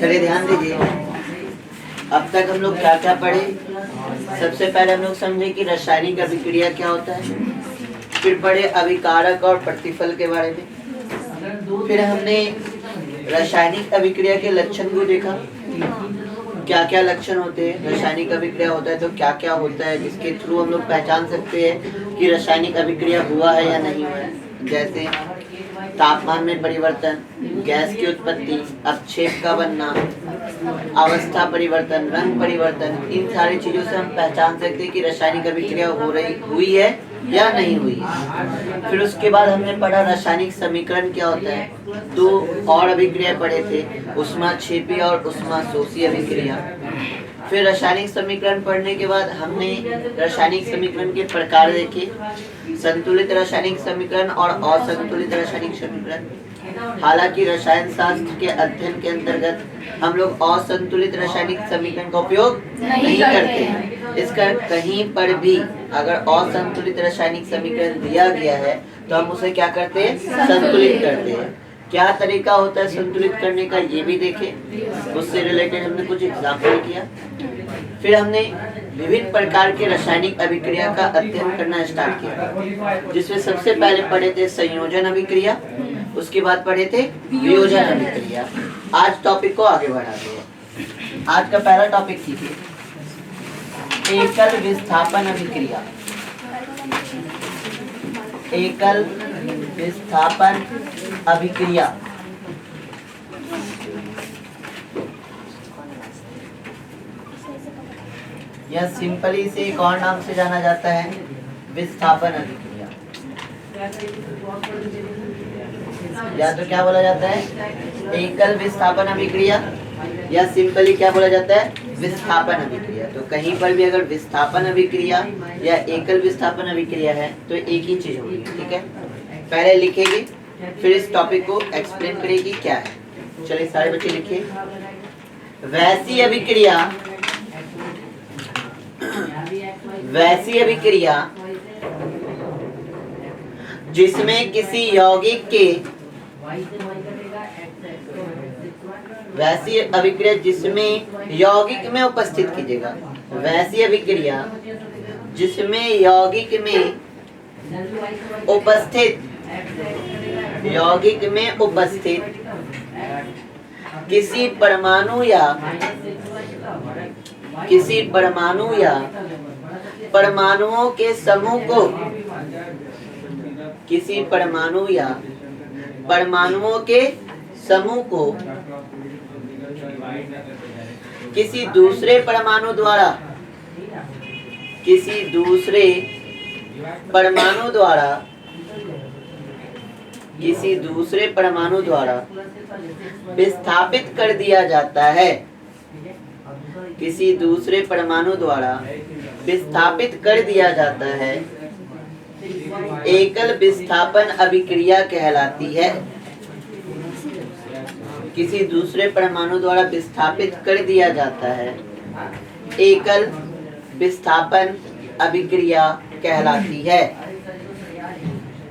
चलिए ध्यान दीजिए, अब तक हम लोग क्या क्या पढ़े। सबसे पहले हम लोग समझे कि रासायनिक अभिक्रिया क्या होता है, फिर पढ़े अभिकारक और प्रतिफल के बारे में, फिर हमने रासायनिक अभिक्रिया के लक्षण को देखा, क्या क्या लक्षण होते हैं। रासायनिक अभिक्रिया होता है तो क्या क्या होता है जिसके थ्रू हम लोग पहचान सकते हैं कि रासायनिक अभिक्रिया हुआ है या नहीं हुआ है। जैसे तापमान में परिवर्तन, गैस की उत्पत्ति, अपक्षेप का बनना, अवस्था परिवर्तन, रंग परिवर्तन, इन सारी चीजों से हम पहचान सकते हैं कि रासायनिक अभिक्रिया हुई है या नहीं हुई है। फिर उसके बाद हमने पढ़ा रासायनिक समीकरण क्या होता है। दो और अभिक्रिया पढ़े थे, ऊष्माक्षेपी और ऊष्माशोषी अभिक्रिया। फिर रासायनिक समीकरण पढ़ने के बाद हमने रासायनिक समीकरण के प्रकार देखे, संतुलित रासायनिक समीकरण और असंतुलित रासायनिक समीकरण। हालांकि रसायन शास्त्र के अध्ययन के अंतर्गत हम लोग असंतुलित रासायनिक समीकरण का उपयोग नहीं करते हैं। इसका कहीं पर भी अगर असंतुलित रासायनिक समीकरण दिया गया है तो हम उसे क्या करते हैं, संतुलित करते हैं। क्या तरीका होता है संतुलित करने का ये भी देखे, उससे रिलेटेड हमने कुछ एग्जाम्पल किया। फिर हमने विभिन्न प्रकार के रासायनिक अभिक्रिया का अध्ययन करना स्टार्ट किया, जिसमें सबसे पहले पढ़े थे संयोजन अभिक्रिया, उसके बाद पढ़े थे वियोजन अभिक्रिया। आज टॉपिक को आगे बढ़ाते हैं। आज का पहला टॉपिक कीजिए, एकल विस्थापन अभिक्रिया। एकल विस्थापन अभिक्रिया यह सिंपली से एक और नाम से जाना जाता है, विस्थापन अभिक्रिया। या तो क्या बोला जाता है, एकल विस्थापन अभिक्रिया, या सिंपली क्या बोला जाता है, विस्थापन अभिक्रिया। तो कहीं पर भी अगर विस्थापन अभिक्रिया या एकल विस्थापन अभिक्रिया है तो एक ही चीज होगी, ठीक है। पहले लिखेगी फिर इस टॉपिक को एक्सप्लेन करेगी क्या है। चलिए सारे बच्चे लिखिए, वैसी अभिक्रिया, वैसी अभिक्रिया जिसमें किसी यौगिक के, वैसी अभिक्रिया जिसमें यौगिक में उपस्थित कीजिएगा, वैसी अभिक्रिया जिसमें यौगिक में उपस्थित, यौगिक में उपस्थित किसी परमाणु या परमाणुओं के समूह को, किसी परमाणु या परमाणुओं के समूह को किसी दूसरे परमाणु द्वारा, किसी दूसरे परमाणु द्वारा, किसी दूसरे परमाणु द्वारा विस्थापित कर दिया जाता है, किसी दूसरे परमाणु द्वारा विस्थापित कर दिया जाता है, एकल विस्थापन अभिक्रिया कहलाती है। किसी दूसरे परमाणु द्वारा विस्थापित कर दिया जाता है, एकल विस्थापन अभिक्रिया कहलाती है,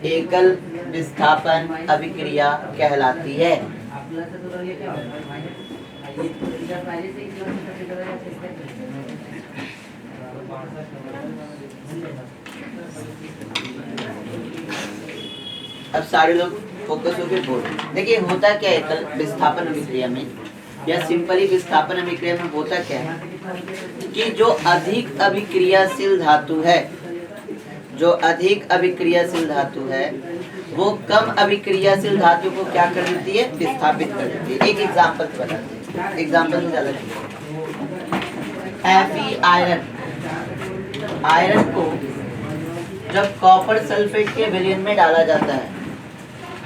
एकल विस्थापन अभिक्रिया कहलाती है। अब सारे लोग फोकस होकर बोलो। देखिए होता क्या है एकल विस्थापन अभिक्रिया में या सिंपली विस्थापन अभिक्रिया में होता क्या है कि जो अधिक अभिक्रियाशील धातु है, जो अधिक अभिक्रियाशील धातु है वो कम अभिक्रियाशील धातु को क्या कर देती है, विस्थापित कर देती है। एक एग्जांपल बताते हैं, एग्जांपल ज्यादा Fe आयरन, आयरन को जब कॉपर सल्फेट के विलयन में डाला जाता है,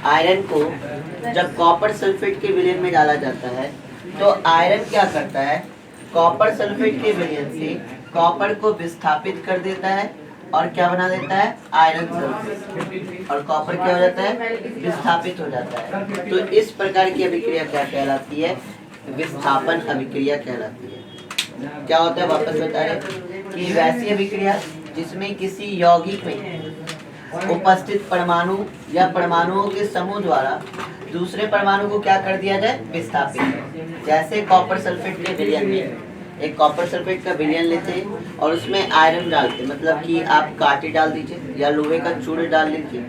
आयरन को जब कॉपर सल्फेट के विलयन में डाला जाता है तो आयरन क्या करता है, कॉपर सल्फेट के विलयन से कॉपर को विस्थापित कर देता है और क्या बना देता है, आयरन सल्फेट, और कॉपर क्या हो जाता है, विस्थापित हो जाता है। तो इस प्रकार की अभिक्रिया क्या कहलाती है, विस्थापन अभिक्रिया कहलाती है। क्या होता है वापस बता रहे कि वैसी अभिक्रिया जिसमें किसी यौगिक में उपस्थित परमाणु या परमाणुओं के समूह द्वारा दूसरे परमाणु को क्या कर दिया जाए, विस्थापित। जैसे कॉपर सल्फेट के विलयन में एक कॉपर सल्फेट का विलयन लेते हैं और उसमें आयरन डालते हैं, मतलब कि आप कांटे डाल दीजिए या लोहे का चूड़ डाल लीजिए।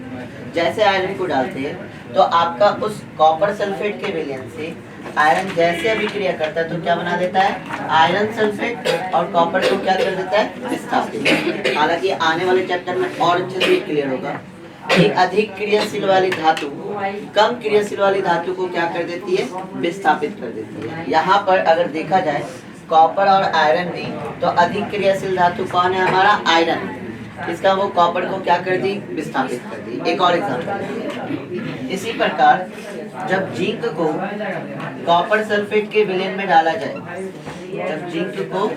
जैसे आयरन को डालते हैं तो आपका उस कॉपर सल्फेट के विलयन से आयरन जैसे अभिक्रिया करता है तो क्या बना देता है, आयरन सल्फेट, और कॉपर को क्या कर देता है, विस्थापित। हालांकि आने वाले चैप्टर में और अच्छे से क्लियर होगा कि अधिक क्रियाशील वाली धातु कम क्रियाशील वाली धातु को क्या कर देती है, विस्थापित कर देती है। यहाँ पर अगर देखा जाए कॉपर और आयरन में, तो अधिक क्रियाशील धातु कौन है, हमारा आयरन। इसका वो कॉपर को क्या कर दी, विस्थापित कर दी। एक और एग्जांपल, इसी प्रकार जब जिंक को कॉपर सल्फेट के विलयन में डाला जाए, जब जिंक को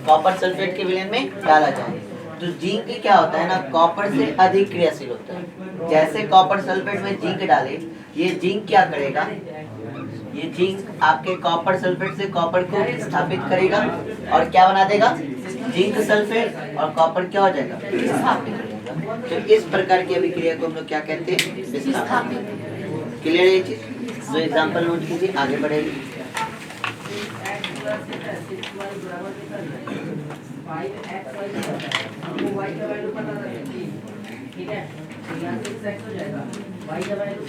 कॉपर सल्फेट के विलयन में डाला जाए तो जिंक क्या होता है ना, कॉपर से अधिक क्रियाशील होता है। जैसे कॉपर सल्फेट में जिंक डाले, ये जिंक क्या करेगा, ये जिंक आपके कॉपर सल्फेट से कॉपर को विस्थापित करेगा और क्या बना देगा, जिंक सल्फेट, और कॉपर क्या हो जाएगा, विस्थापित हो जाएगा। तो इस प्रकार की अभिक्रिया को हम लोग क्या कहते हैं, विस्थापित। क्लियर है ये चीज? जो एग्जांपल नोट कीजिए, आगे बढ़ेगी। ठीक है, यहाँ से x हो जाएगा, y का वैल्यू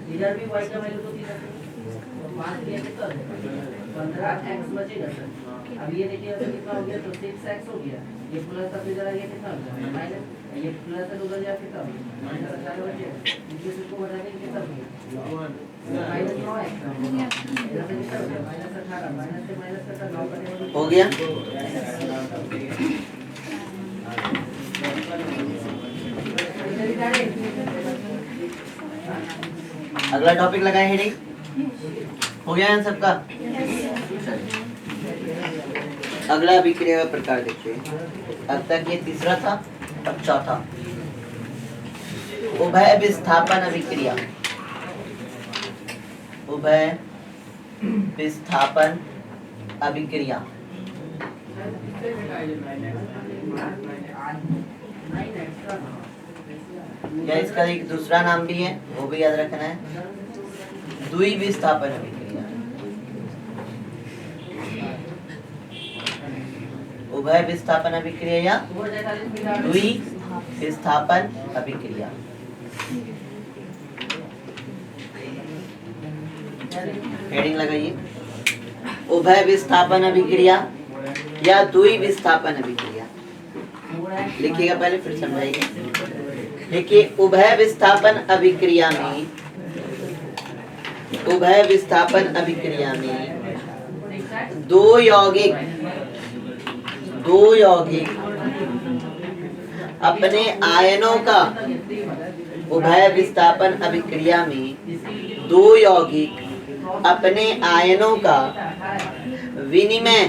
इधर भी y का वैल्यू तो 5 दिया कितना हो जाएगा, 15x बचेगा सर। अब ये देखिए कितना हो गया, तो 6x हो गया, ये प्लस अब इधर आ गया कितना हो गया, माइनस, ये प्लस से उधर जा कितना हो गया, माइनस 18 बचेगा, इनके इसको बढ़ा के कितना हो गया, माइनस 9x हो गया, इधर से कितना हो गया, माइनस 18, माइनस से माइनस करता 9 करने हो गया। अगला टॉपिक लगाए हेडिंग, हो गया इन सबका। अगला अभिक्रिया का प्रकार देखते हैं। अब तक ये तीसरा था, अब चौथा, उभय विस्थापन अभिक्रिया। उभय विस्थापन अभिक्रिया या इसका एक दूसरा नाम भी है, वो भी याद रखना है, द्विविस्थापन अभिक्रिया। उभय विस्थापन अभिक्रिया या द्विविस्थापन अभिक्रिया। हेडिंग लगाइए, उभय विस्थापन अभिक्रिया या द्विविस्थापन अभिक्रिया। लिखिएगा पहले फिर समझाइए। देखिए, उभय विस्थापन अभिक्रिया में, उभय विस्थापन अभिक्रिया में दो यौगिक अपने आयनों का, उभय विस्थापन अभिक्रिया में दो यौगिक अपने आयनों का विनिमय,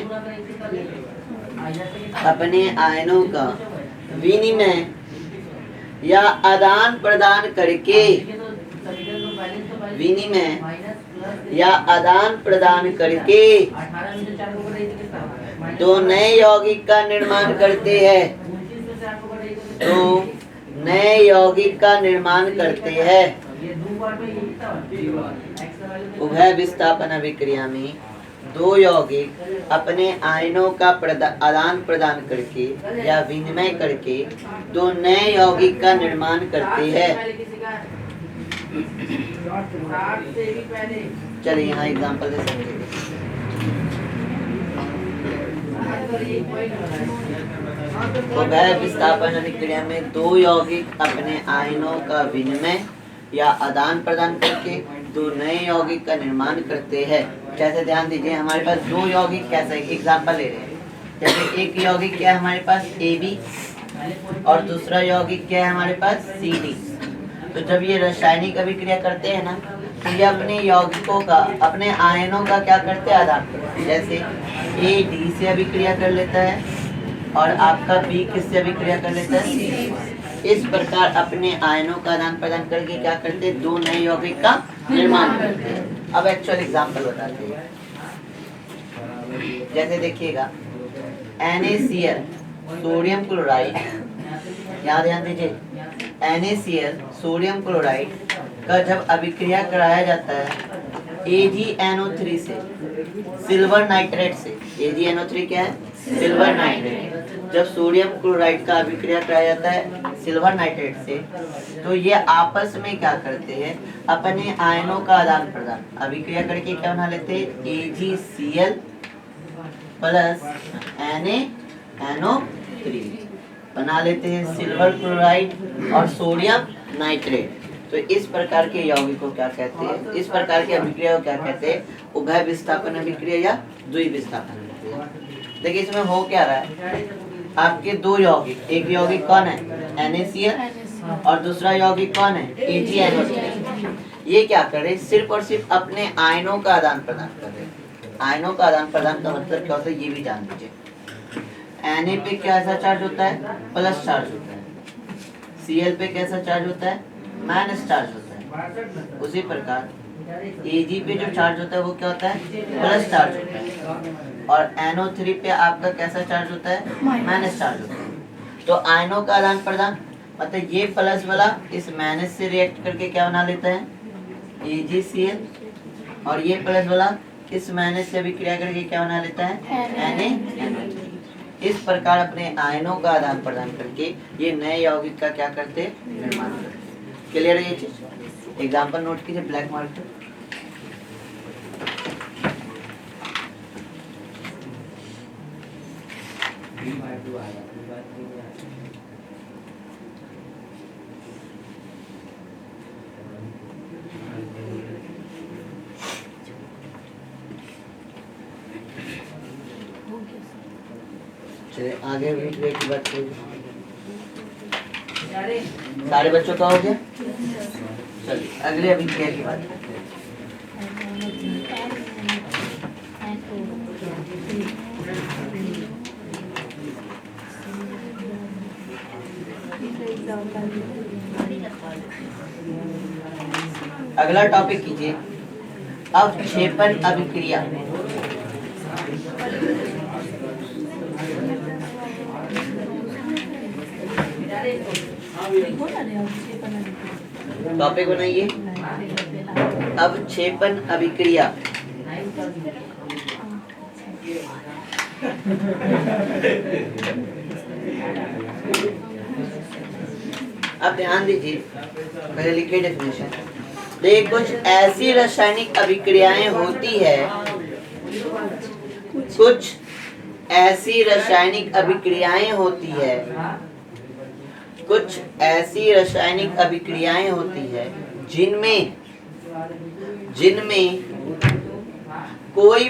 अपने आयनों का विनिमय या आदान प्रदान करके, विनिमय या आदान प्रदान करके दो नए यौगिक का निर्माण करते हैं, तो नए यौगिक का निर्माण करते हैं। उभय विस्थापन अभिक्रिया में दो यौगिक अपने आयनों का आदान प्रदान करके या विनिमय करके दो नए यौगिक का निर्माण करते हैं। चलिए यहाँ एग्जांपल दे सकते हैं। उभय विस्थापन अभिक्रिया में दो यौगिक अपने आयनों का विनिमय या आदान प्रदान करके दो नए यौगिक का निर्माण करते हैं। कैसे, ध्यान दीजिए, हमारे पास दो यौगिक, कैसे एग्जांपल ले रहे हैं। जैसे एक यौगिक क्या है हमारे पास AB और दूसरा यौगिक क्या है हमारे पास CD। तो जब ये रासायनिक अभिक्रिया करते हैं ना, तो ये अपने यौगिकों का, अपने आयनों का क्या करते हैं, आदान प्रदान। जैसे A D से अभिक्रिया कर लेता है और आपका B किससे अभिक्रिया कर लेता है, C। इस प्रकार अपने आयनों का आदान प्रदान करके क्या करते हैं, दो नए यौगिक का निर्माण करते हैं। अब एक्चुअल एग्जांपल बताते हैं। जैसे देखिएगा, NaCl सोडियम क्लोराइड यहाँ ध्यान दीजिए, NaCl सोडियम क्लोराइड का जब अभिक्रिया कराया जाता है AgNO3 से सिल्वर नाइट्रेट से, AgNO3 क्या है? Silver nitrate. जब सोडियम क्लोराइड का अभिक्रिया कराया जाता है सिल्वर नाइट्रेट से, तो ये आपस में क्या करते हैं? अपने आयनों का आदान प्रदान अभिक्रिया करके क्या बना लेते हैं? AgCl प्लस NaNO3 बना लेते हैं सिल्वर क्लोराइड और सोडियम नाइट्रेट। तो इस प्रकार के यौगिक को क्या कहते हैं? इस प्रकार की अभिक्रिया को क्या कहते हैं? उभय विस्थापन अभिक्रिया या द्विविस्थापन अभिक्रिया। देखिए इसमें हो क्या रहा है, आपके दो यौगिक, एक यौगिक कौन है? NaCl और दूसरा यौगिक कौन है? AgNO3। ये क्या कर रहे? सिर्फ और सिर्फ अपने आयनों का आदान प्रदान कर रहे हैं। आयनों का आदान प्रदान का मतलब क्या होता है ये भी जान लीजिए। Na पे कैसा चार्ज होता है? प्लस चार्ज होता है। Cl पे कैसा चार्ज होता है? माइनस चार्ज होता है। उसी प्रकार Ag पे जो चार्ज होता है वो क्या होता है? प्लस चार्ज होता है। और NO3 पे आपका कैसा चार्ज होता है? माइनस चार्ज होता है। तो आयनों का आदान प्रदान मतलब ये प्लस वाला इस माइनस से रिएक्ट करके क्या बना लेता है? AgCl और ये प्लस वाला इस माइनस से अभिक्रिया करके क्या बना लेता है? NaNO3। इस प्रकार अपने आयनों का आदान प्रदान करके ये नए यौगिक का क्या करते हैं? निर्माण करते हैं। क्लियर है ये चीज? एग्जाम्पल नोट कीजिए ब्लैक मार्कर। चलिए आगे अभिक्रिया की बात करिए। सारे बच्चों का हो गया? चलिए अगले अभिक्रिया की बात करते हैं। अगला टॉपिक कीजिए अवक्षेपण अभिक्रिया। टॉपिक बनाइए अवक्षेपण अभिक्रिया। अब ध्यान दीजिए, पहले लिखिए डेफिनेशन। देखिए कुछ ऐसी रासायनिक अभिक्रियाएं होती है, कुछ ऐसी रासायनिक अभिक्रियाएं होती है, कुछ ऐसी रासायनिक अभिक्रियाएं होती है जिनमें कोई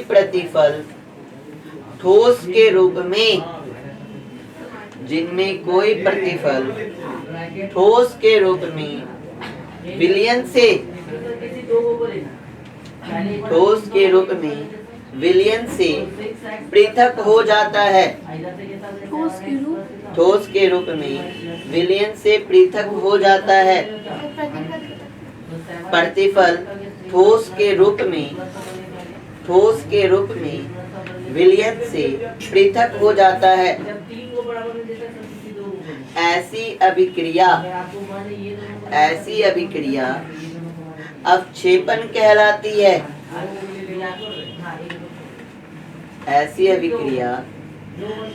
प्रतिफल ठोस के रूप में, जिनमें कोई प्रतिफल ठोस के रूप में विलयन से, ठोस के रूप में विलयन से पृथक हो जाता है। ठोस के रूप में विलयन से पृथक हो जाता है। प्रतिफल ठोस के रूप में विलयन से पृथक हो जाता है। ऐसी अभिक्रिया अवक्षेपण कहलाती है। ऐसी अभिक्रिया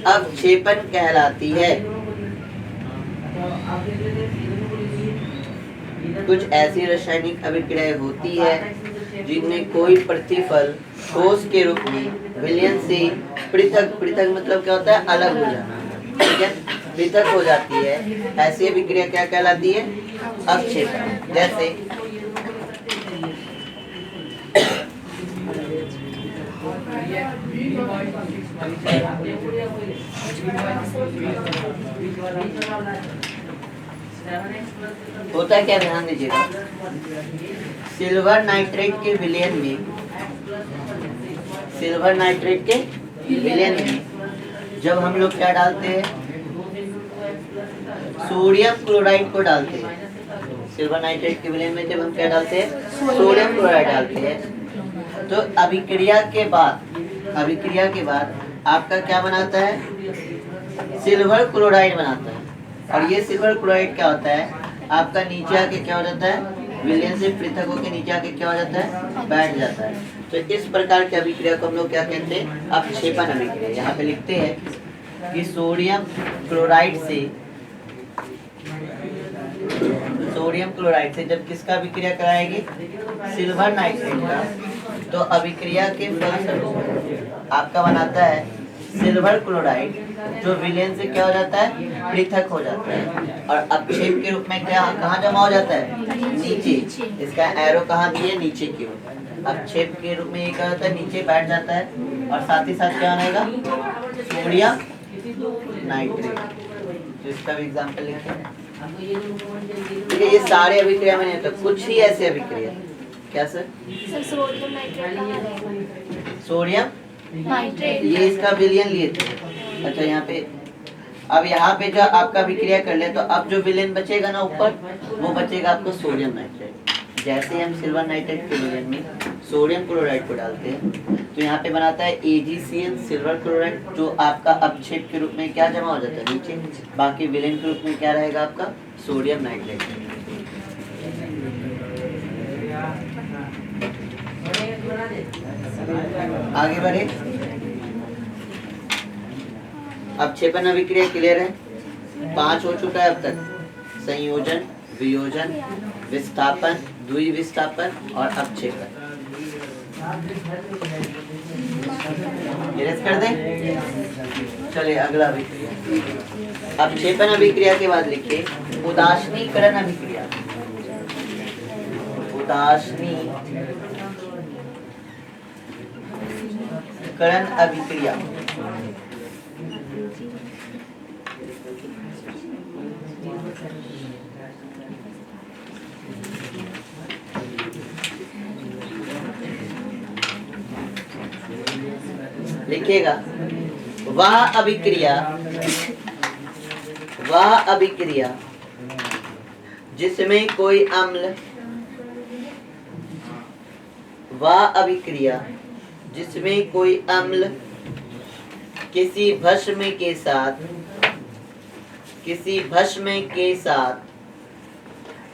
अवक्षेपण कहलाती है। कुछ ऐसी रासायनिक अभिक्रियाएं होती है जिनमें कोई प्रतिफल ठोस के रूप में विलयन से पृथक मतलब क्या होता है? अलग हो जाना, ठीक है, पृथक हो जाती है। ऐसी अभिक्रिया क्या कहलाती है? अवक्षेपण। जैसे होता है क्या? ध्यान दीजिएगा, सिल्वर नाइट्रेट के विलयन में जब हम लोग क्या डालते हैं? सोडियम क्लोराइड को डालते हैं। सिल्वर नाइट्रेट के विलयन में जब हम क्या डालते हैं? सोडियम क्लोराइड डालते हैं। तो अभिक्रिया के बाद आपका क्या बनाता है, सिल्वर क्लोराइड बनाता है। और ये सिल्वर क्लोराइड क्या होता है, आपका नीचे आके क्या हो जाता है, विलयन से पृथक होकर नीचे आके क्या हो जाता है, बैठ जाता है। तो इस प्रकार की अभिक्रिया को हम लोग क्या कहते हैं, अपक्षेपण अभिक्रिया। यहाँ पे लिखते हैं कि सोडियम क्लोराइड से जब किसका अभिक्रिया कराएगी, सिल्वर नाइट्रेट का, तो अभिक्रिया के फलस्वरूप आपका बनाता है सिल्वर क्लोराइड, जो विलयन से क्या हो जाता है, पृथक हो जाता है और अपक्षेप के रूप में क्या कहाँ जमा हो जाता है, नीचे। इसका एरो कहाँ दिए, नीचे की ओर। अपक्षेप के रूप में ये क्या होता है, नीचे बैठ जाता है और साथ ही साथ क्या बनेगा, सोडियम नाइट्रेट। तो इसका भी एग्जाम्पल लिखे हैं। ठीक है, ये सारे अभिक्रिया में नहीं होता, कुछ ही ऐसे अभिक्रिया। क्या sir, sodium nitrate, sodium nitrate, ये इसका विलयन लिए थे। अच्छा, यहाँ पे अब यहाँ पे जो आपका अभिक्रिया कर ले, तो अब जो विलयन बचेगा ना ऊपर, वो बचेगा आपको सोडियम नाइट्रेट। जैसे हम सिल्वर नाइट्रेट के विलयन में सोडियम क्लोराइड को डालते हैं, तो यहाँ पे बनाता है AgCl सिल्वर क्लोराइड, जो आपका अपक्षेप के रूप में क्या जमा हो जाता है, नीचे। बाकी विलयन के रूप में क्या रहेगा आपका, सोडियम नाइट्रेट। आगे बढ़े, अपक्षेपण अभिक्रिया क्लियर है, 5 हो चुका है अब तक, संयोजन, वियोजन, विस्थापन, द्विविस्थापन और अपक्षेपण। कर दें, चलिए अगला अभिक्रिया। अपक्षेपण अभिक्रिया के बाद लिखिए उदासीनीकरण अभिक्रिया। उदासीनीकरण अभिक्रिया लिखिएगा, वह अभिक्रिया जिसमें कोई अम्ल, किसी भस्म के साथ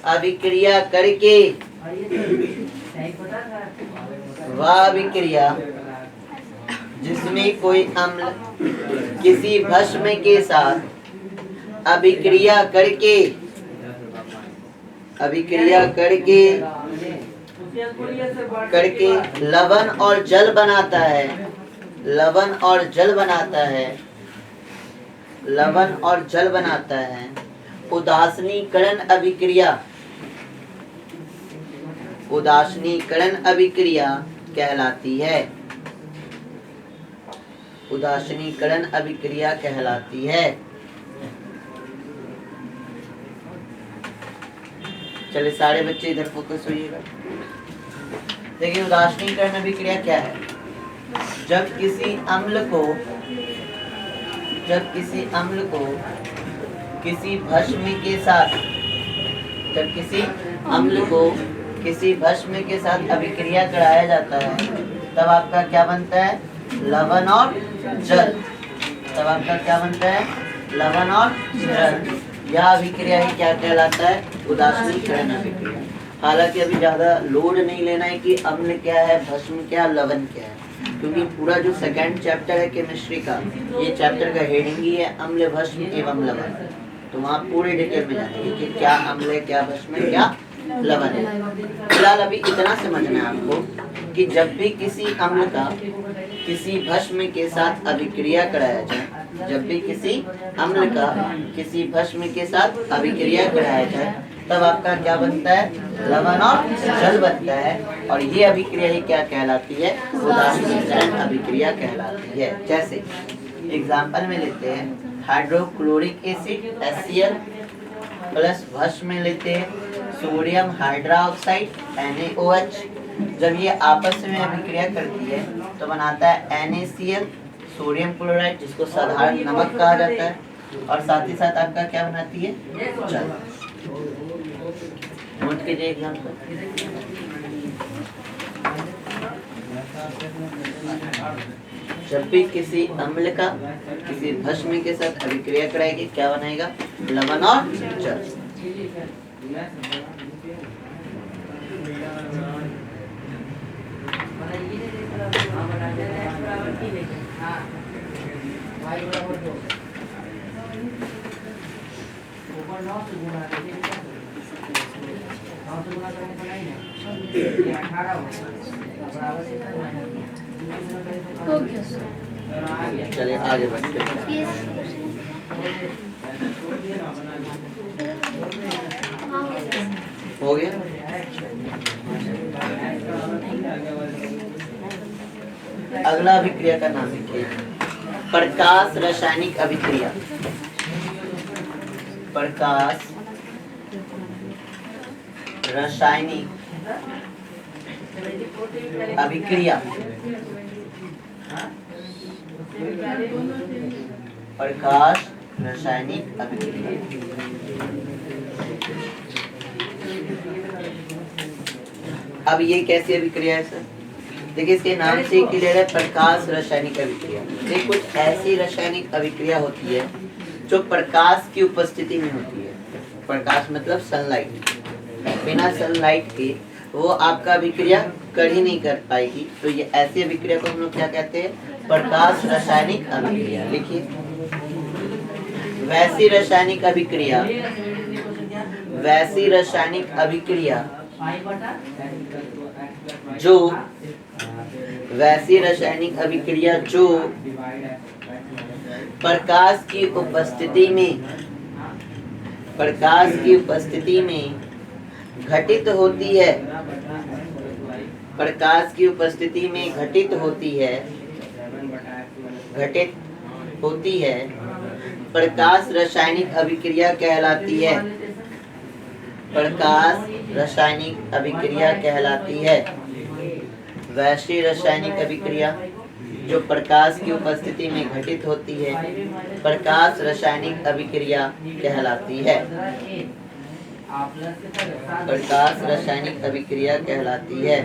अभिक्रिया करके, वह अभिक्रिया जिसमें कोई अम्ल किसी भस्म के साथ अभिक्रिया करके लवण और जल बनाता है, उदासीनीकरण अभिक्रिया कहलाती है। उदासीनीकरण अभिक्रिया कहलाती है। चलिए सारे बच्चे इधर फोकस होइएगा। देखिए उदासीनीकरण अभिक्रिया क्या है, जब किसी अम्ल को किसी भस्म के साथ अभिक्रिया कराया जाता है, तब आपका क्या बनता है, लवण और जल। यह अभिक्रिया ही क्या कहलाता है, उदासीनीकरण अभिक्रिया। हालांकि अभी ज्यादा लोड नहीं लेना है कि अम्ल क्या है, भस्म क्या, लवण क्या है, क्योंकि पूरा जो सेकंड चैप्टर है केमिस्ट्री का, ये चैप्टर का हेडिंग ही है अम्ल, भस्म एवं लवण। तो वहाँ पूरे डिटेल में जानेंगे कि क्या अम्ल है, क्या भस्म है, क्या लवण है। फिलहाल अभी इतना समझना है आपको कि जब भी किसी अम्ल का किसी भस्म के साथ अभिक्रिया कराया जाए, तब आपका क्या बनता है, लवण और जल बनता है। और ये अभिक्रिया ही क्या कहलाती है, उदासीनीकरण अभिक्रिया कहलाती है। जैसे एग्जाम्पल में लेते हैं, हाइड्रोक्लोरिक एसिड HCl प्लस भस्म में लेते हैं सोडियम हाइड्रोक्साइड NaOH। जब ये आपस में अभिक्रिया करती है तो बनाता है NaCl सोडियम क्लोराइड, जिसको साधारण नमक कहा जाता है, और साथ ही साथ आपका क्या बनाती है, जल। नोट कीजिए एग्जाम्पल। जब भी किसी अम्ल का किसी भस्म के साथ अभिक्रिया कराएगी क्या बनाएगा? लवण और जल। हो गया। चलिए आगे बढ़ते हैं। ये हाँ, हो गया। अगला अभिक्रिया का नाम लिखिए, प्रकाश रासायनिक अभिक्रिया। प्रकाश रासायनिक अभिक्रिया। प्रकाश रासायनिक अभिक्रिया। अब ये कैसी अभिक्रिया है सर? देखिए इसके नाम से क्लियर है, प्रकाश रासायनिक अभिक्रिया। ये कुछ ऐसी रासायनिक अभिक्रिया होती है जो प्रकाश की उपस्थिति में होती है। प्रकाश मतलब सनलाइट, बिना सनलाइट के वो आपका अभिक्रिया कर ही नहीं कर पाएगी। तो ये ऐसी अभिक्रिया को हम लोग क्या कहते हैं? प्रकाश रासायनिक अभिक्रिया। लिखिए, वैसी रासायनिक अभिक्रिया, वैसी रासायनिक अभिक्रिया जो, वैसी रासायनिक अभिक्रिया जो प्रकाश की उपस्थिति में, प्रकाश की उपस्थिति में घटित होती है, प्रकाश की उपस्थिति में घटित होती है, घटित होती है, प्रकाश रासायनिक अभिक्रिया कहलाती है। प्रकाश रासायनिक अभिक्रिया कहलाती है। वैसी रासायनिक अभिक्रिया जो प्रकाश की उपस्थिति में घटित होती है, प्रकाश रासायनिक अभिक्रिया कहलाती है। प्रकाश रासायनिक अभिक्रिया कहलाती है।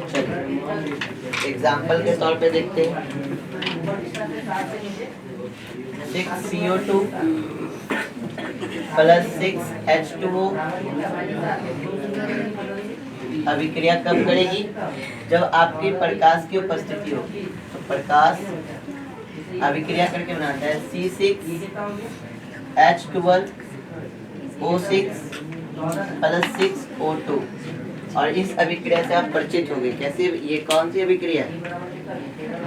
चलिए एग्जाम्पल के तौर पे देखते हैं। 6CO2 प्लस 6H2O अभिक्रिया कब करेगी? जब आपकी प्रकाश की उपस्थिति होगी। तो प्रकाश अभिक्रिया करके बनाता है C6H12O6 प्लस 6O2। और इस अभिक्रिया से आप परिचित हो गए। कैसे? ये कौन सी अभिक्रिया है?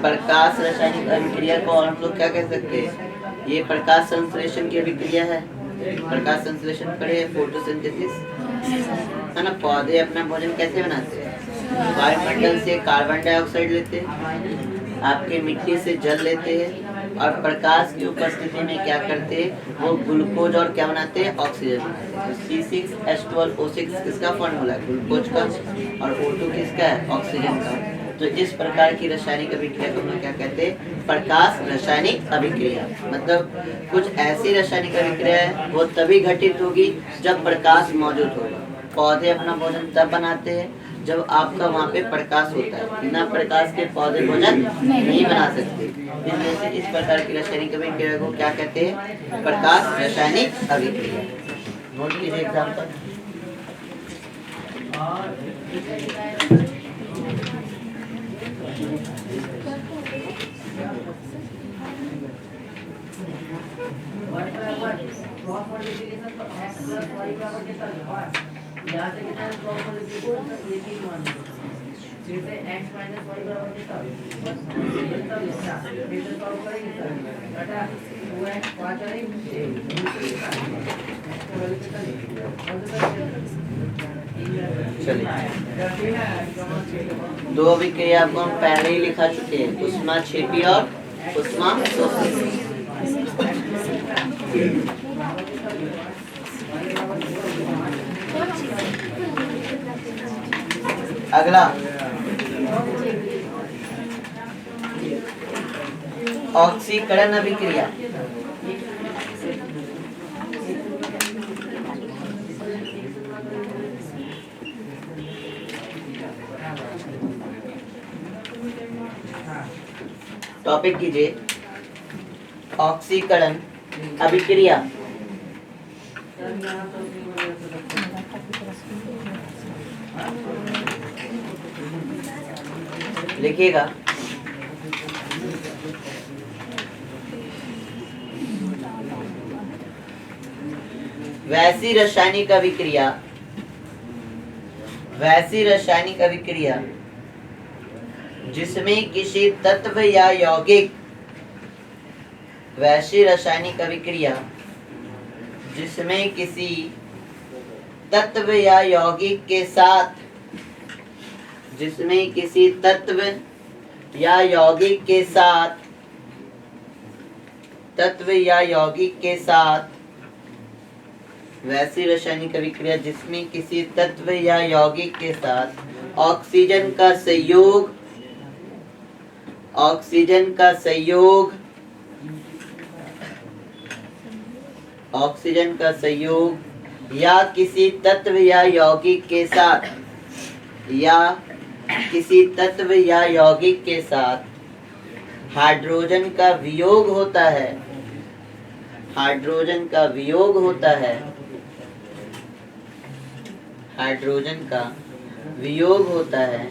प्रकाश रासायनिक अभिक्रिया को और हम लोग क्या कह सकते हैं? ये प्रकाश संश्लेषण की अभिक्रिया है। प्रकाश संश्लेषण करे फोटोसिंथेसिस, है ना। पौधे अपना भोजन कैसे बनाते हैं? वायुमंडल से कार्बन डाइऑक्साइड लेते हैं, आपके मिट्टी से जल लेते हैं, और प्रकाश की उपस्थिति में क्या करते हैं? वो ग्लूकोज और क्या बनाते हैं? ऑक्सीजन बनाते हैं। तो C6H12O6 किसका फॉर्मूला है? ग्लूकोज का। और O2 किसका है? ऑक्सीजन का। तो इस प्रकार की रासायनिक अभिक्रिया को हम लोग क्या कहते हैं? प्रकाश रासायनिक अभिक्रिया। मतलब कुछ ऐसी रासायनिक अभिक्रिया है वो तभी घटित होगी जब प्रकाश मौजूद होगा। पौधे अपना भोजन तब बनाते हैं जब आपका वहाँ पे प्रकाश होता है। बिना प्रकाश के पौधे भोजन नहीं बना सकते। इसलिए से इस प्रकार की रासायनिक अभिक्रिया को क्या कहते हैं? प्रकाश रासायनिक अभिक्रिया। नोट कीजिए एग्जाम्पल। दो अभिक्रिया आपको हम पहले ही लिखा चुके हैं, उष्मा क्षेपी और उष्मा शोषी। अगला ऑक्सीकरण अभिक्रिया। टॉपिक कीजिए ऑक्सीकरण अभिक्रिया। लिखिएगा वैसी रासायनिक अभिक्रिया जिसमें किसी तत्व या यौगिक वैसी रासायनिक अभिक्रिया जिसमें किसी तत्व या यौगिक के साथ वैसी रासायनिक अभिक्रिया जिसमें किसी तत्व या यौगिक के साथ ऑक्सीजन का संयोग या किसी तत्व या यौगिक के साथ हाइड्रोजन का वियोग होता है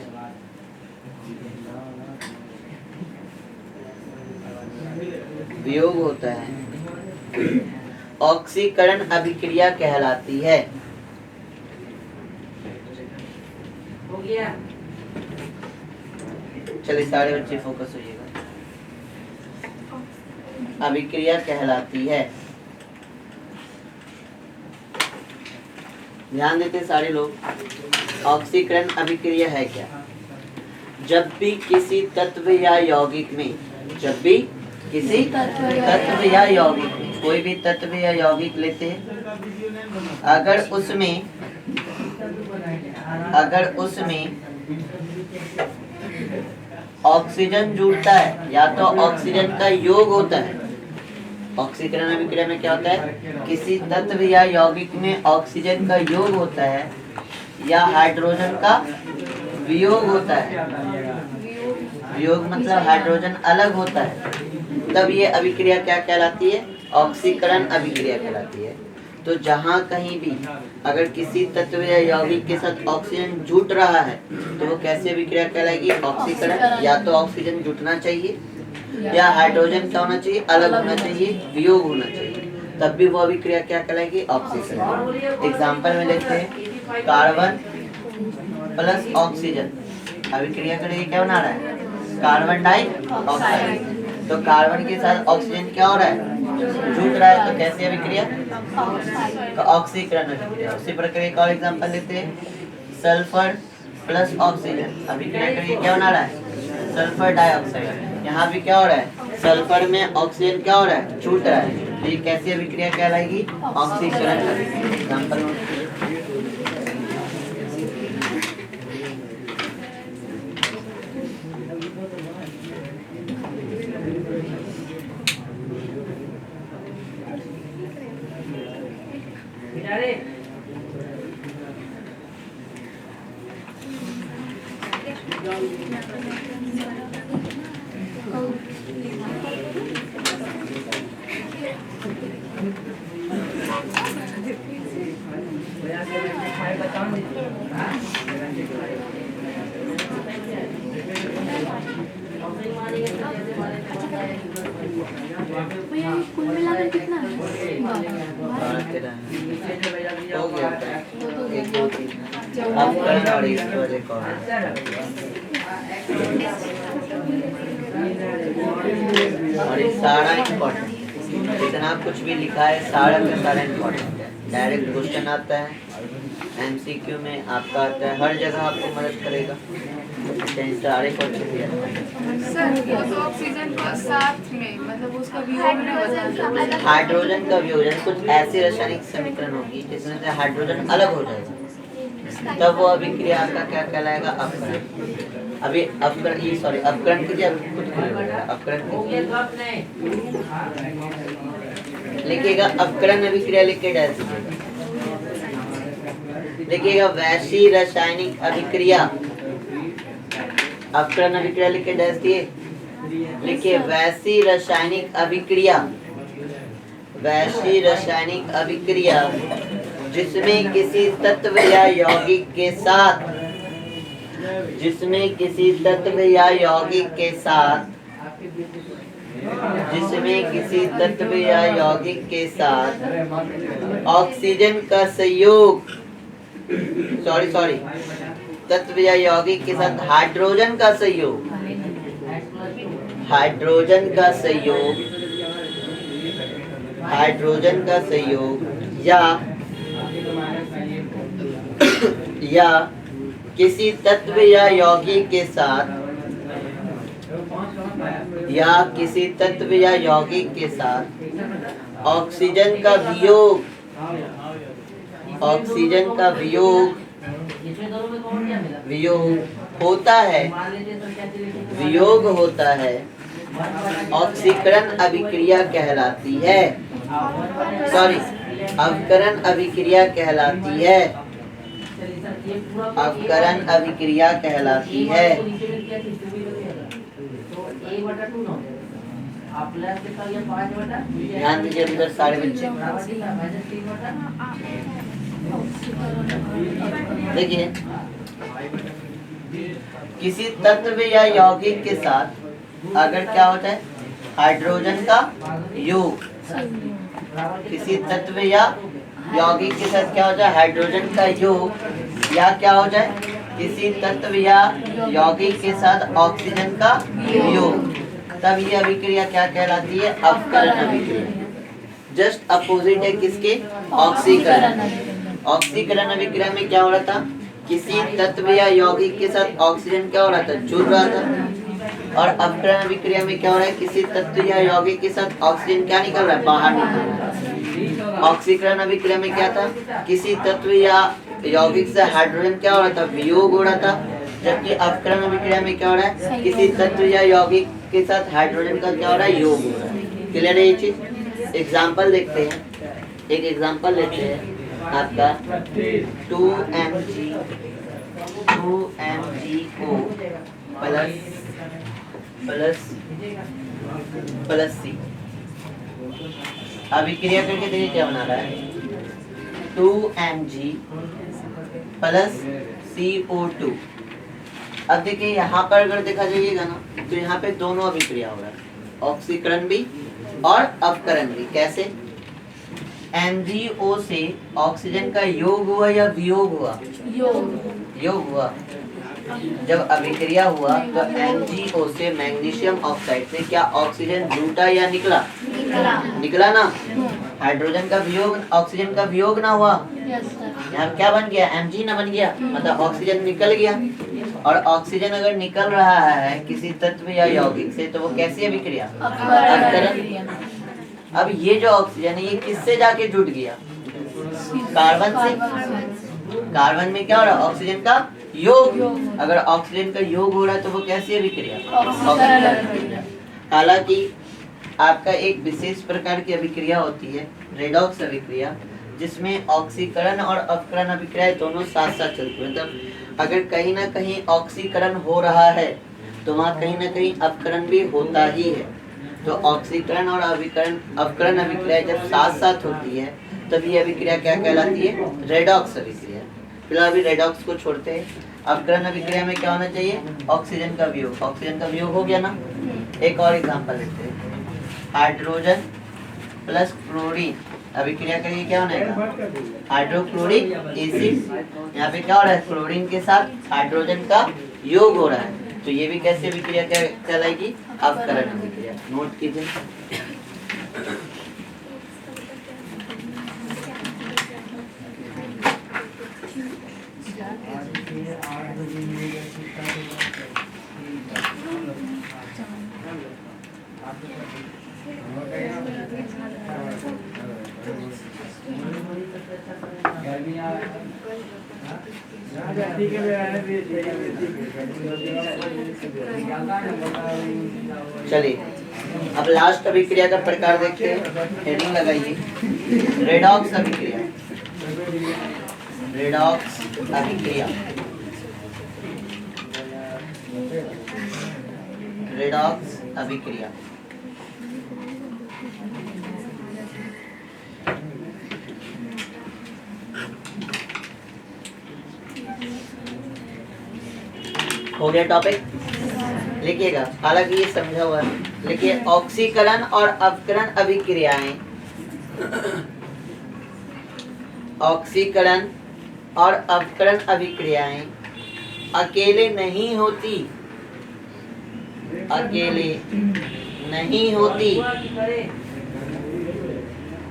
ऑक्सीकरण अभिक्रिया कहलाती है। हो गया। चलिए सारे बच्चे फोकस होइएगा। अभिक्रिया कहलाती है, ध्यान देते सारे लोग। ऑक्सीकरण अभिक्रिया है क्या? जब भी किसी तत्व या यौगिक में कोई भी तत्व या यौगिक लेते हैं, अगर उसमें ऑक्सीजन जुड़ता है या तो ऑक्सीजन का योग होता है। ऑक्सीकरण अभिक्रिया में क्या होता है? किसी तत्व या यौगिक में ऑक्सीजन का योग होता है या हाइड्रोजन का वियोग होता है। वियोग मतलब हाइड्रोजन अलग होता है, तब ये अभिक्रिया क्या कहलाती है? ऑक्सीकरण अभिक्रिया कहलाती है। तो जहाँ कहीं भी अगर किसी तत्व या यौगिक के साथ ऑक्सीजन जुट रहा है तो वो कैसी अभिक्रिया कहलाएगी? ऑक्सीकरण। या तो ऑक्सीजन जुटना चाहिए या हाइड्रोजन क्या होना चाहिए? अलग होना चाहिए, वियोग होना चाहिए, तब भी वो अभिक्रिया क्या कहलाएगी? ऑक्सीकरण। एग्जाम्पल में लेते हैं कार्बन प्लस ऑक्सीजन अभिक्रिया करेगी, क्या बना रहा है? Carbon dioxide. तो कार्बन के साथ ऑक्सीजन क्या हो रहा है? जुट रहा है, तो कैसी अभिक्रिया? ऑक्सीकरण अभिक्रिया। उसी प्रकार एक और एग्जांपल लेते हैं सल्फर प्लस ऑक्सीजन अभिक्रिया करेगी, क्या बना रहा है? Sulphur dioxide. यहाँ भी क्या हो रहा है? सल्फर में ऑक्सीजन क्या हो रहा है? छूट रहा है, तो ये कैसी अभिक्रिया कहलाएगी? ऑक्सीकरण अभिक्रिया। एग्जांपल कुल मिलाकर कितना है? हो गया। अपकरण और इसकी वजह कौन है? और ये सारा इम्पोर्टेंट, जितना कुछ भी लिखा है सारा का सारा इम्पोर्टेंट है। डायरेक्ट क्वेश्चन आता है, एमसीक्यू में आपका आता है, हर जगह आपको मदद करेगा। सारे क्वेश्चन भी आता है। सर वो तो ऑक्सीजन को साथ में मतलब उसका वियोग नहीं बदलता। हाइड्रोजन का वियोजन कुछ ऐसी रासायनिक समीकरण होगी जिसमें से हाइड्रोजन अलग हो जाएगा, तब वो अभिक्रिया का क्या कहलाएगा? अपकरण। अभी अपकरण अपकरण कीजिए, अपकरण लिखिएगा। अपकरण अभिक्रिया लिख के डाल दीजिएगा। लिखिएगा वैसी रासायनिक अभिक्रिया। अपकरण अभिक्रिया लिख के डाल दिए। लिखिए वैसी रासायनिक अभिक्रिया, वैसी रासायनिक अभिक्रिया जिसमें किसी तत्व या यौगिक के साथ, जिसमें किसी तत्व या यौगिक के साथ, जिसमें किसी तत्व या यौगिक के साथ ऑक्सीजन का संयोग, सॉरी तत्व या यौगिक के साथ हाइड्रोजन का संयोग, हाइड्रोजन का संयोग, हाइड्रोजन का संयोग या किसी तत्व या यौगिक के साथ, या किसी तत्व या यौगिक के साथ ऑक्सीजन का वियोग, ऑक्सीजन का वियोग होता है, वियोग होता है, ऑक्सीकरण अभिक्रिया कहलाती है, सॉरी अवकरण अभिक्रिया कहलाती है, अवकरण अभिक्रिया कहलाती है। ध्यान दीजिए इधर सारे बच्चे, देखिए किसी तत्व या यौगिक के साथ अगर क्या होता है हाइड्रोजन का योग, किसी तत्व या यौगिक के साथ क्या हो जाए हाइड्रोजन का योग, या क्या हो जाए किसी तत्व या यौगिक के साथ ऑक्सीजन का योग, तब ये अभिक्रिया क्या कहलाती है अवकरण अभिक्रिया। जस्ट अपोजिट है किसके, ऑक्सीकरण। ऑक्सीकरण अभिक्रिया में क्या हो रहा था, किसी तत्व या यौगिक के साथ ऑक्सीजन क्या हो रहा था, जुड़ रहा था। और अवकरण अभिक्रिया में क्या हो रहा है, किसी तत्व या यौगिक के साथ ऑक्सीजन क्या निकल रहा है, बाहर निकल रहा है। ऑक्सीकरण अभिक्रिया में क्या था, किसी तत्व या यौगिक से हाइड्रोजन क्या हो रहा था, वियोग हो रहा था। जबकि अवकरण अभिक्रिया में क्या हो रहा है, किसी तत्व या यौगिक के साथ हाइड्रोजन का क्या हो रहा है, योग हो रहा है। क्लियर है ये चीज। एग्जाम्पल देखते हैं, एक एग्जाम्पल लेते हैं आपका 2mgO प्लस C। अभिक्रिया करके देखिए क्या बना रहा है, 2mg प्लस CO2। अब देखिए यहाँ पर अगर देखा जाइएगा ना, तो यहाँ पे दोनों अभिक्रिया हो रहा है, ऑक्सीकरण भी और अवकरण भी। कैसे, MgO से ऑक्सीजन का योग हुआ या वियोग हुआ, योग हुआ। जब अभिक्रिया हुआ तो MgO से मैग्नीशियम ऑक्साइड से क्या ऑक्सीजन जुटा या निकला, निकला ना। हाइड्रोजन का वियोग ऑक्सीजन का वियोग ना हुआ, यहाँ क्या बन गया, Mg ना बन गया, मतलब ऑक्सीजन निकल गया। और ऑक्सीजन अगर निकल रहा है किसी तत्व या यौगिक से तो वो कैसी अभिक्रिया, अवकरण। अब ये जो ऑक्सीजन है ये किससे जाके जुट गया, कार्बन से। कार्बन में क्या हो रहा है, ऑक्सीजन का योग। अगर ऑक्सीजन का योग हो रहा है तो वो कैसी अभिक्रिया, ऑक्सीकरण। हालांकि आपका एक विशेष प्रकार की अभिक्रिया होती है रेडॉक्स अभिक्रिया, जिसमें ऑक्सीकरण और अवकरण अभिक्रिया दोनों साथ साथ चलती है। मतलब अगर कहीं ना कहीं ऑक्सीकरण हो रहा है तो वहाँ कहीं ना कहीं अवकरण भी होता ही है। तो ऑक्सीकरण और अवकरण अभिक्रिया जब साथ साथ होती है तब ये अभिक्रिया क्या कहलाती है, रेडॉक्स अभिक्रिया। फिलहाल अभी रेडॉक्स को छोड़ते हैं। अवकरण अभिक्रिया में क्या होना चाहिए, ऑक्सीजन का वियोग। ऑक्सीजन का वियोग हो गया ना। एक और एग्जांपल लेते हैं, हाइड्रोजन प्लस क्लोरीन अभिक्रिया करिए, क्या होगा, हाइड्रोक्लोरिक एसिड। यहाँ पे क्या हो रहा है, क्लोरीन के साथ हाइड्रोजन का योग हो रहा है। तो ये भी कैसे अभिक्रिया कहलाएगी, अवकरण अभिक्रिया। नोट कीजिए। चलिए अब लास्ट अभिक्रिया का प्रकार देखते हैं। हेडिंग लगाइए, रेडॉक्स अभिक्रिया। रेडॉक्स अभिक्रिया, रेडॉक्स अभिक्रिया। हो गया टॉपिक? लिखिएगा, हालांकि ये समझा हुआ है। लिखिए, ऑक्सीकरण और अवकरण अभिक्रियाएं ऑक्सीकरण और अवकरण अभिक्रियाएं अकेले नहीं होती, अकेले नहीं होती,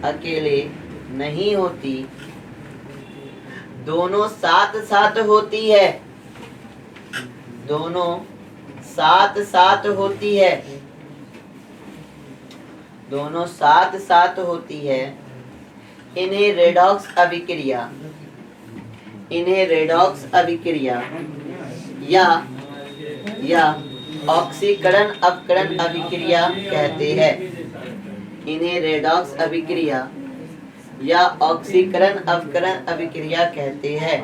अकेले नहीं होती, दोनों साथ साथ होती है, दोनों साथ साथ होती है, दोनों साथ साथ होती है। इन्हें रेडॉक्स अभिक्रिया, इन्हें रेडॉक्स अभिक्रिया या ऑक्सीकरण अवकरण अभिक्रिया कहते हैं। इन्हें रेडॉक्स अभिक्रिया या ऑक्सीकरण अवकरण अभिक्रिया कहते हैं।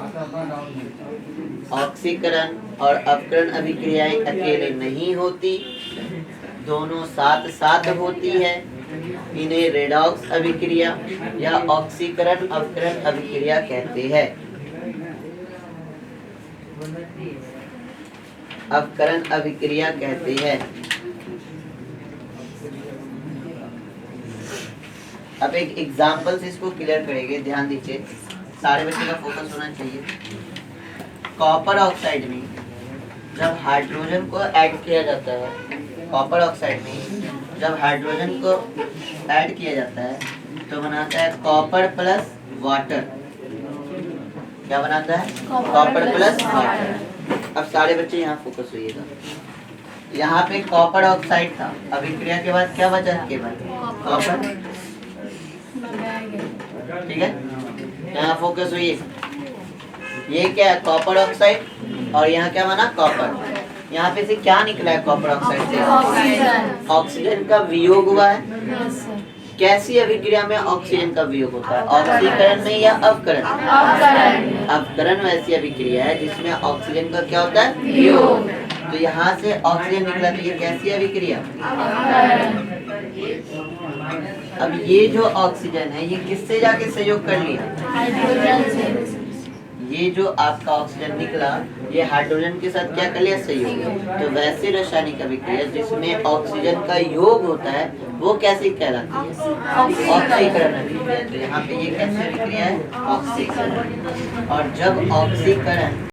ऑक्सीकरण और अवकरण अभिक्रियाएं अकेले नहीं होती, दोनों साथ साथ होती है। इन्हें रेडॉक्स अभिक्रिया या ऑक्सीकरण अवकरण अभिक्रिया कहते हैं। अवकरण अभिक्रिया कहते हैं। अब एक एग्जाम्पल से इसको क्लियर करेंगे, ध्यान दीजिए, सारे बच्चे का फोकस होना चाहिए। कॉपर ऑक्साइड में जब हाइड्रोजन को ऐड किया जाता है, कॉपर ऑक्साइड में जब हाइड्रोजन को ऐड किया जाता है तो बनाता है कॉपर प्लस वाटर। क्या बनाता है? Copper plus water. अब सारे बच्चे यहाँ फोकस होइएगा। यहाँ पे कॉपर ऑक्साइड था, अभिक्रिया के बाद क्या बचा? केवल कॉपर। ठीक है, यहाँ फोकस हुई। ये क्या है? Copper oxide. और यहाँ क्या बना? कॉपर। यहाँ पे से क्या निकला है कॉपर ऑक्साइड से? ऑक्सीजन का वियोग हुआ है। कैसी अभिक्रिया में ऑक्सीजन का वियोग होता है? ऑक्सीकरण में या अवकरण? अवकरण वैसी अभिक्रिया है जिसमें ऑक्सीजन का क्या होता है? वियोग। तो यहाँ से ऑक्सीजन निकला, तो ये कैसी अभिक्रिया? अब ये जो ऑक्सीजन है ये किससे जाके सहयोग कर लिया? ये जो आपका ऑक्सीजन निकला ये हाइड्रोजन के साथ क्या कर लिया? सहयोग। तो वैसे रासायनिक अभिक्रिया जिसमें ऑक्सीजन का योग होता है वो कैसी कहलाती है? ऑक्सीकरण अभिक्रिया। तो यहाँ पे ये कैसी अभिक्रिया है? ऑक्सीकरण। और जब ऑक्सीकरण